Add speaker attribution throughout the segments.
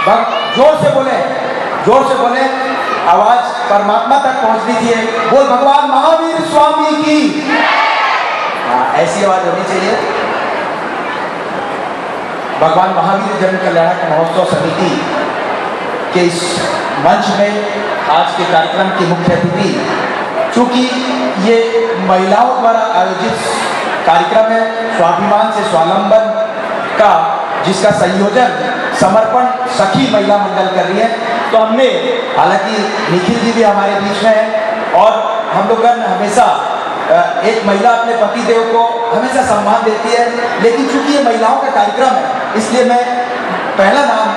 Speaker 1: जोर से बोले, जोर से बोले, आवाज परमात्मा तक पहुंच दीजिए। बोल भगवान महावीर स्वामी की। ऐसी आवाज होनी चाहिए। भगवान महावीर जन कल्याणक महोत्सव समिति के इस मंच में आज के कार्यक्रम की मुख्य अतिथि, चूंकि ये महिलाओं द्वारा आयोजित कार्यक्रम है स्वाभिमान से स्वावलंबन का, जिसका संयोजन समर्पण सखी महिला मंडल कर रही है, तो हमने, हालांकि निखिल जी भी हमारे बीच में है और हम लोग हमेशा एक महिला अपने पति देव को हमेशा सम्मान देती है, लेकिन चूंकि ये महिलाओं का कार्यक्रम है इसलिए मैं पहला नाम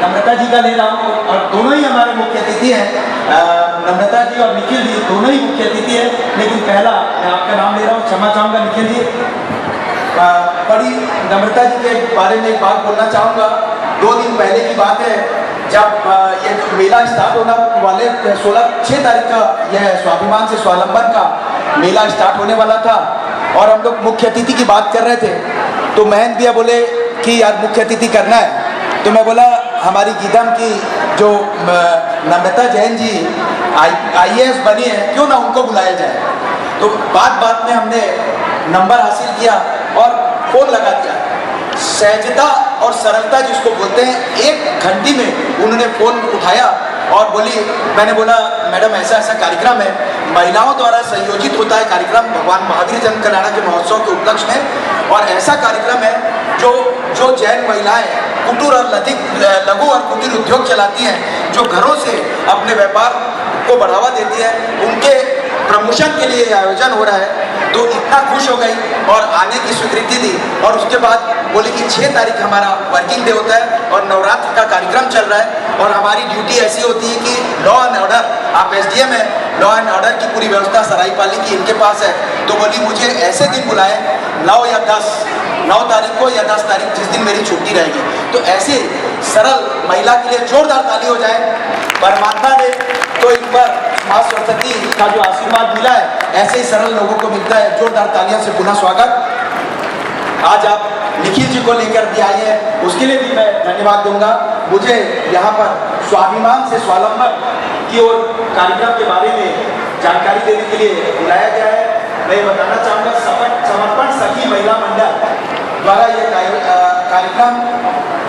Speaker 1: नम्रता जी का ले रहा हूँ और दोनों ही हमारे मुख्य अतिथि हैं। नम्रता जी और निखिल जी दोनों ही मुख्य अतिथि हैं, लेकिन पहला मैं आपका नाम ले रहा हूँ, क्षमा चाहूँगा निखिल जी। बड़ी नम्रता जी के बारे में एक बात बोलना चाहूँगा। 2 दिन पहले की बात है जब ये मेला स्टार्ट होना वाले 6 तारीख का यह स्वाभिमान से स्वावलंबन का मेला स्टार्ट होने वाला था और हम लोग मुख्य अतिथि की बात कर रहे थे, तो महेंद्र भैया बोले कि यार मुख्य अतिथि करना है, तो मैं बोला हमारी गीदम की जो नम्रता जैन जी IAS बनी है, क्यों ना उनको बुलाया जाए। तो बात में हमने नंबर हासिल किया और फोन लगा दिया। सहजता और सरलता जिसको बोलते हैं, 1 घंटे में उन्होंने फोन उठाया और बोली, मैंने बोला मैडम ऐसा ऐसा कार्यक्रम है, महिलाओं द्वारा संयोजित होता है कार्यक्रम भगवान महावीर जन कल्याणक के महोत्सव के उपलक्ष्य में, और ऐसा कार्यक्रम है जो जैन महिलाएं कुटीर और लघु और कुटीर उद्योग चलाती हैं, जो घरों से अपने व्यापार को बढ़ावा देती है, उनके प्रमोशन के लिए आयोजन हो रहा है। तो इतना खुश हो गई और आने की स्वीकृति दी और उसके बाद बोले कि 6 तारीख हमारा वर्किंग डे होता है और नवरात्र का कार्यक्रम चल रहा है और हमारी ड्यूटी ऐसी होती है कि लॉ एंड ऑर्डर, आप SDM है, लॉ एंड ऑर्डर की पूरी व्यवस्था सराईपाली की इनके पास है। तो बोली मुझे ऐसे दिन बुलाए 9 या 10, 9 तारीख को या 10 तारीख जिस दिन मेरी छुट्टी रहेगी। तो ऐसे सरल महिला के लिए जोरदार ताली हो जाए। परमात्मा ने तो इन पर माँ सरस्वती का जो आशीर्वाद मिला है, ऐसे ही सरल लोगों को मिलता है। जोरदार तालियों से पुनः स्वागत। आज आप निखिल जी को लेकर भी आई है, उसके लिए भी मैं धन्यवाद दूंगा। मुझे यहाँ पर स्वाभिमान से स्वावलंबन की ओर कार्यक्रम के बारे में जानकारी देने के लिए बुलाया गया है। मैं बताना चाहूँगा समर्पण सखी महिला मंडल द्वारा ये कार्यक्रम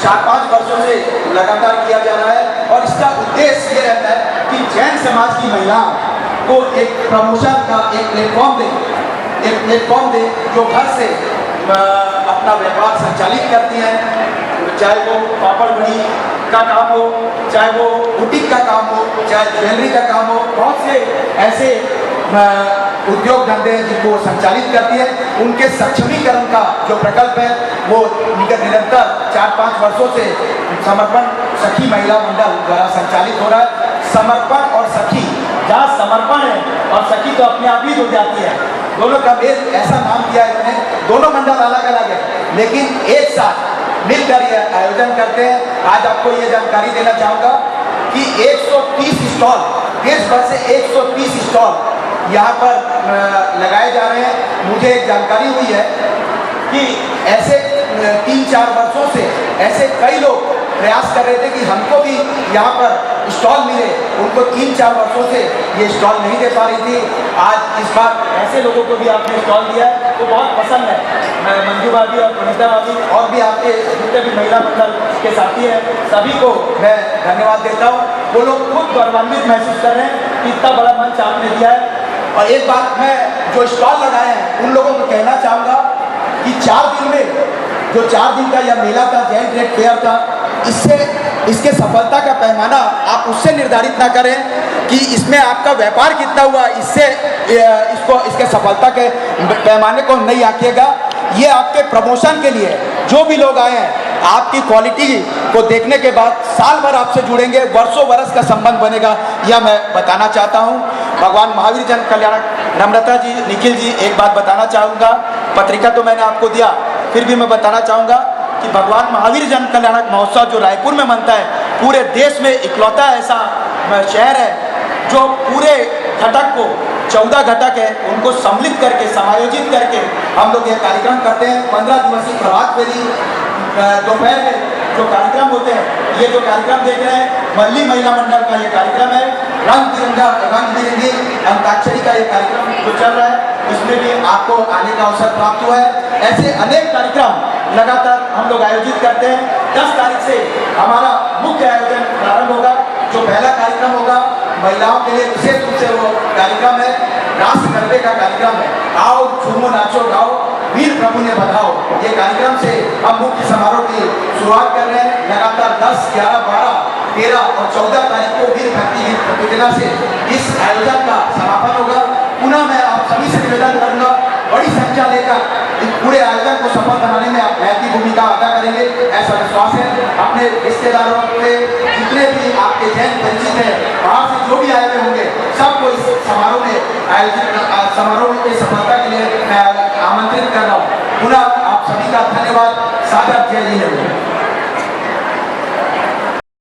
Speaker 1: 4-5 वर्षों से लगातार किया जा रहा है और इसका उद्देश्य ये रहता है कि जैन समाज की महिलाओं को एक प्रमोशन का एक प्लेटफॉर्म दे, जो घर से अपना व्यापार संचालित करती हैं, चाहे वो पापड़ बड़ी का काम हो, चाहे वो बुटीक का काम हो, चाहे ज्वेलरी का काम हो, बहुत से ऐसे उद्योग धंधे जिनको संचालित करती है, उनके सक्षमीकरण का जो प्रकल्प है वो निरंतर 4-5 वर्षों से समर्पण सखी महिला मंडल द्वारा संचालित हो रहा है। समर्पण और सखी, जहाँ समर्पण है और सखी तो अपने आप ही जुड़ जाती है, दोनों का मेल ऐसा नाम दिया है इन्होंने। दोनों मंडल अलग अलग है लेकिन एक साथ मिलकर ये आयोजन करते हैं। आज आपको ये जानकारी देना चाहूँगा कि 130 स्टॉल, देश भर से 130 स्टॉल यहाँ पर लगाए जा रहे हैं। मुझे एक जानकारी हुई है कि ऐसे 3-4 वर्षों से ऐसे कई लोग प्रयास कर रहे थे कि हमको भी यहाँ पर स्टॉल मिले, उनको 3-4 वर्षों से ये स्टॉल नहीं दे पा रही थी। आज इस बार ऐसे लोगों को भी आपने स्टॉल दिया है तो बहुत पसंद है। मैं मंजू भाभी और पुनीता भाभी और भी आपके जितने भी महिला मंडल के साथी हैं, सभी को मैं धन्यवाद देता हूँ। वो लोग खुद गौरवान्वित महसूस कर रहे हैं कि इतना बड़ा मंच आपने दिया है। और एक बात मैं जो स्टॉल लगाए हैं उन लोगों को कहना चाहूँगा कि 4 दिन में जो 4 दिन का यह मेला था, जैन ट्रेड फेयर था, इसके सफलता का पैमाना आप उससे निर्धारित ना करें कि इसमें आपका व्यापार कितना हुआ, इससे इसके सफलता के पैमाने को नहीं आंकिएगा। ये आपके प्रमोशन के लिए जो भी लोग आए हैं, आपकी क्वालिटी को देखने के बाद साल भर आपसे जुड़ेंगे, वर्षों बरस का संबंध बनेगा, यह मैं बताना चाहता हूँ। भगवान महावीर जन कल्याणक नम्रता जी, निखिल जी, एक बात बताना चाहूँगा। पत्रिका तो मैंने आपको दिया, फिर भी मैं बताना चाहूँगा कि भगवान महावीर जन कल्याणक महोत्सव जो रायपुर में मनता है, पूरे देश में इकलौता ऐसा शहर है जो पूरे घटक को 14 घटक है उनको सम्मिलित करके समायोजित करके हम लोग ये कार्यक्रम करते हैं। 15 दिवसीय प्रभात फेरी दोपहर में जो कार्यक्रम होते हैं ये जो कार्यक्रम देख रहे हैं मल्ली महिला मंडल का ये कार्यक्रम है। रंग बिरंगी अंताक्षरी का ये कार्यक्रम जो चल रहा है उसमें भी आपको आने का अवसर प्राप्त हुआ है। ऐसे अनेक कार्यक्रम लगातार हम लोग आयोजित करते हैं। 10 तारीख से हमारा मुख्य आयोजन प्रारंभ होगा। जो पहला कार्यक्रम होगा महिलाओं के लिए विशेष रूप से वो कार्यक्रम है राष्ट्र गरबे का कार्यक्रम है। आओ झूमो नाचो गाओ वीर प्रभु ने बधाओ। ये कार्यक्रम से हम मुख्य समारोह की शुरुआत कर रहे हैं। लगातार 10, 11, 12, 13 और 14 तारीख को वीर भक्ति गीत प्रतियोगिता से इस आयोजन का समापन होगा। पुनः मैं आप सभी से निवेदन करूंगा बड़ी संख्या लेकर इस पूरे आयोजन को सफल बनाने में आप महती भूमिका अदा करेंगे ऐसा विश्वास है। अपने रिश्तेदारों के जितने भी आपके जैन परिचित हैं बाहर से जो भी आए हुए होंगे सबको इस समारोह में आयोजित समारोह की सफलता के लिए मैं आमंत्रित कर रहा हूँ। पुनः आप सभी का धन्यवाद। सादर जय हिंद।